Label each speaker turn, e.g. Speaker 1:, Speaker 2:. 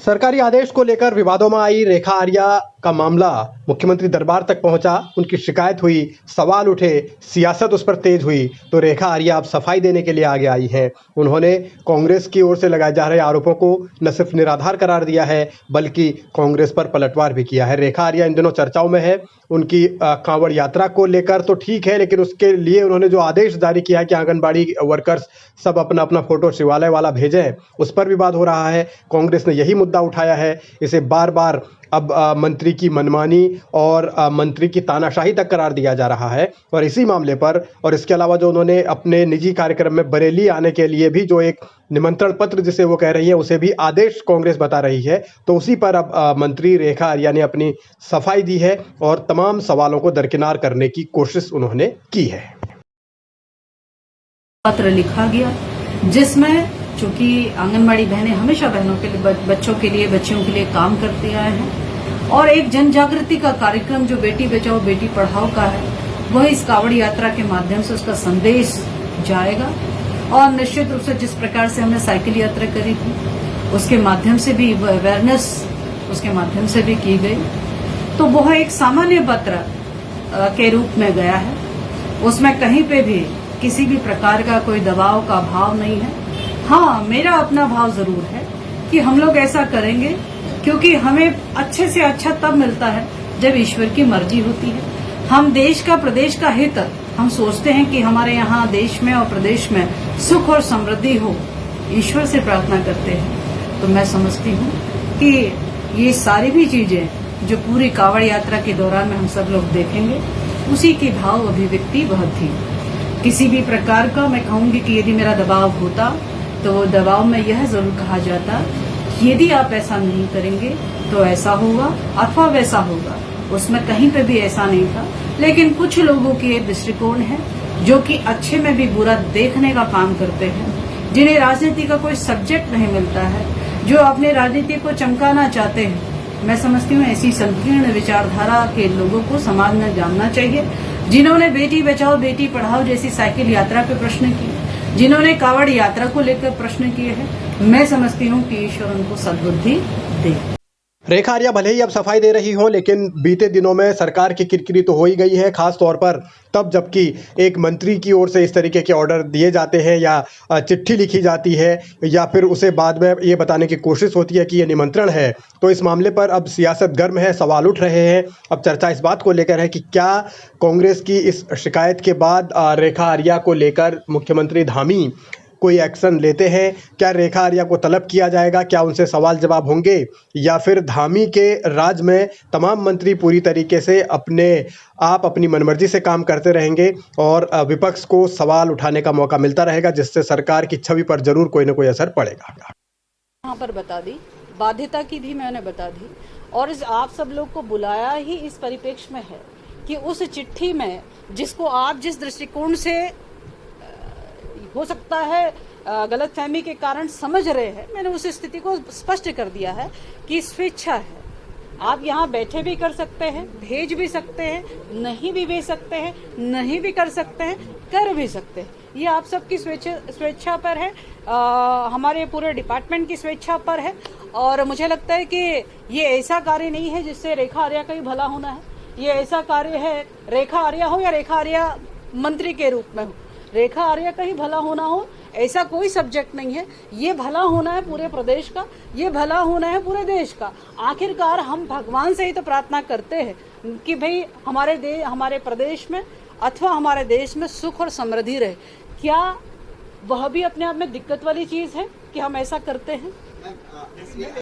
Speaker 1: सरकारी आदेश को लेकर विवादों में आई रेखा आर्या का मामला मुख्यमंत्री दरबार तक पहुंचा। उनकी शिकायत हुई, सवाल उठे, सियासत उस पर तेज हुई तो रेखा आर्या अब सफाई देने के लिए आगे आई हैं। उन्होंने कांग्रेस की ओर से लगाए जा रहे आरोपों को न सिर्फ निराधार करार दिया है बल्कि कांग्रेस पर पलटवार भी किया है। रेखा आर्या इन दिनों चर्चाओं में है। उनकी कांवड़ यात्रा को लेकर तो ठीक है, लेकिन उसके लिए उन्होंने जो आदेश जारी किया है कि आंगनबाड़ी वर्कर्स सब अपना अपना फोटो शिवालय वाला भेजें, उस पर विवाद हो रहा है। कांग्रेस ने यही मुद्दा उठाया है। इसे बार बार अब मंत्री की मनमानी और मंत्री की तानाशाही तक करार दिया जा रहा है। और इसी मामले पर और इसके अलावा जो उन्होंने अपने निजी कार्यक्रम में बरेली आने के लिए भी जो एक निमंत्रण पत्र जिसे वो कह रही है उसे भी आदेश कांग्रेस बता रही है, तो उसी पर अब मंत्री रेखा आर्या ने अपनी सफाई दी है और तमाम सवालों को दरकिनार करने की कोशिश उन्होंने की है।
Speaker 2: पत्र लिखा गया जिसमें चूंकि आंगनबाड़ी बहनें हमेशा बहनों के लिए, बच्चों के लिए, बच्चियों के लिए काम करती आए हैं और एक जन जागृति का कार्यक्रम जो बेटी बचाओ बेटी पढ़ाओ का है वह इस कावड़ यात्रा के माध्यम से उसका संदेश जाएगा। और निश्चित रूप से जिस प्रकार से हमने साइकिल यात्रा करी थी उसके माध्यम से भी अवेयरनेस उसके माध्यम से भी की गई, तो वह एक सामान्य पत्र के रूप में गया है। उसमें कहीं पे भी किसी भी प्रकार का कोई दबाव का भाव नहीं है। हाँ, मेरा अपना भाव जरूर है कि हम लोग ऐसा करेंगे क्योंकि हमें अच्छे से अच्छा तब मिलता है जब ईश्वर की मर्जी होती है। हम देश का, प्रदेश का हित हम सोचते हैं कि हमारे यहाँ देश में और प्रदेश में सुख और समृद्धि हो, ईश्वर से प्रार्थना करते हैं। तो मैं समझती हूँ कि ये सारी भी चीजें जो पूरी कावड़ यात्रा के दौरान में हम सब लोग देखेंगे उसी की भाव अभिव्यक्ति वह थी। किसी भी प्रकार का मैं कहूंगी कि यदि मेरा दबाव होता तो वो दबाव में यह जरूर कहा जाता कि यदि आप ऐसा नहीं करेंगे तो ऐसा होगा अथवा वैसा होगा। उसमें कहीं पे भी ऐसा नहीं था, लेकिन कुछ लोगों के दृष्टिकोण है जो कि अच्छे में भी बुरा देखने का काम करते हैं, जिन्हें राजनीति का कोई सब्जेक्ट नहीं मिलता है, जो अपने राजनीति को चमकाना चाहते हैं। मैं समझती हूँ ऐसी संकीर्ण विचारधारा के लोगों को समाज में जानना चाहिए, जिन्होंने बेटी बचाओ बेटी पढ़ाओ जैसी साइकिल यात्रा पे प्रश्न किए, जिन्होंने कावड़ यात्रा को लेकर प्रश्न किए हैं। मैं समझती हूँ कि ईश्वर उनको सद्बुद्धि दे।
Speaker 1: रेखा आर्या भले ही अब सफाई दे रही हो, लेकिन बीते दिनों में सरकार की किरकिरी तो हो ही गई है, खास तौर पर तब जबकि एक मंत्री की ओर से इस तरीके के ऑर्डर दिए जाते हैं या चिट्ठी लिखी जाती है या फिर उसे बाद में ये बताने की कोशिश होती है कि ये निमंत्रण है। तो इस मामले पर अब सियासत गर्म है, सवाल उठ रहे हैं। अब चर्चा इस बात को लेकर है कि क्या कांग्रेस की इस शिकायत के बाद रेखा आर्या को लेकर मुख्यमंत्री धामी कोई एक्शन लेते हैं? क्या रेखा आर्या को तलब किया जाएगा? क्या उनसे सवाल जवाब होंगे या फिर धामी के राज में तमाम मंत्री पूरी तरीके से अपनी मनमर्जी से काम करते रहेंगे और विपक्ष को सवाल उठाने का मौका मिलता रहेगा, जिससे सरकार की छवि पर जरूर कोई ना कोई असर पड़ेगा?
Speaker 2: यहाँ पर बता दी, बाध्यता की भी मैंने बता दी और आप सब लोग को बुलाया ही इस परिप्रेक्ष्य में है कि उस चिट्ठी में जिसको आप जिस दृष्टिकोण से हो सकता है गलतफहमी के कारण समझ रहे हैं, मैंने उस स्थिति को स्पष्ट कर दिया है कि स्वेच्छा है। आप यहाँ बैठे भी कर सकते हैं, भेज भी सकते हैं, नहीं भी भेज सकते हैं, नहीं भी कर सकते हैं, कर भी सकते हैं। ये आप सबकी स्वेच्छा पर है, हमारे पूरे डिपार्टमेंट की स्वेच्छा पर है। और मुझे लगता है कि ये ऐसा कार्य नहीं है जिससे रेखा आर्या का ही भला होना है। ये ऐसा कार्य है, रेखा आर्या हो या रेखा आर्या मंत्री के रूप में हो, रेखा आर्या का ही भला होना हो, ऐसा कोई सब्जेक्ट नहीं है। ये भला होना है पूरे प्रदेश का, ये भला होना है पूरे देश का। आखिरकार हम भगवान से ही तो प्रार्थना करते हैं कि भाई हमारे प्रदेश में अथवा हमारे देश में सुख और समृद्धि रहे। क्या वह भी अपने आप में दिक्कत वाली चीज है कि हम ऐसा करते हैं?